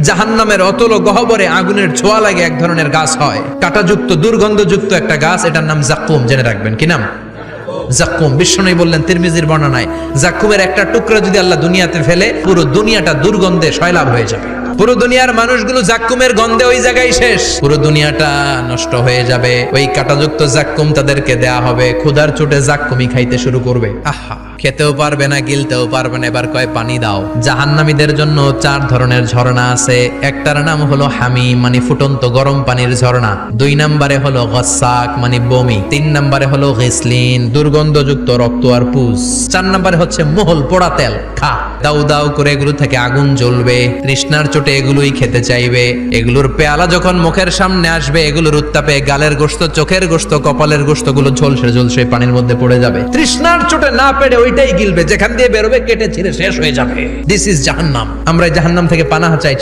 জাহান্নামের অতল গহ্বরে আগুনের ছোঁয়া লাগে এক ধরনের গাছ হয়, কাঁটাযুক্ত দুর্গন্ধযুক্ত একটা গাছ, এটার নাম জাক্কুম। জেনে রাখবেন কি নাম? জাক্কুম। বিশ্বনবী বললেন তিরমিজির বর্ণনায়, জাক্কুমের একটা টুকরা যদি আল্লাহ দুনিয়াতে ফেলে, পুরো দুনিয়াটা দুর্গন্ধে সয়লাব হয়ে যাবে। পুরো দুনিয়ার মানুষগুলো জাক্কুমের গন্ধে ওই জায়গায় শেষ, পুরো দুনিয়াটা নষ্ট হয়ে যাবে। ওই কাঁটাযুক্ত জাক্কুম তাদেরকে দেয়া হবে, ক্ষুধার চোটে জাক্কুমই খাইতে শুরু করবে। আহা, খেতেও পারবে না, গিলতেও পারবে না, এবার কয় পানি দাও। জাহান্নামীদের জন্য 4 ধরনের ঝর্ণা আছে। একটার নাম হলো হামিম, মানে ফুটন্ত গরম পানির ঝর্ণা। 2 নম্বরে হলো গসাক, মানে বমি। 3 নম্বরে হলো গিসলিন, দুর্গন্ধযুক্ত রক্ত আর পুজ। 4 নম্বরে হচ্ছে মোহল, পোড়া তেল। খা, দাউ দাউ করে এগুলো থেকে আগুন জ্বলবে, তৃষ্ণার চোটে এগুলোই খেতে চাইবে। এগুলোর পেয়ালা যখন মুখের সামনে আসবে, এগুলোর উত্তাপে গালের গোশত, চোখের গোশত, কপালের গোশত গুলো ঝলসে ঝলসে পানির মধ্যে পড়ে যাবে। তৃষ্ণার চোটে না পেরে ওইটাই গিলবে, যেখান দিয়ে বেরোবে কেটে ছিঁড়ে শেষ হয়ে যাবে। দিস ইজ জাহান্নাম। আমরা জাহান্নাম থেকে পানাহ চাই।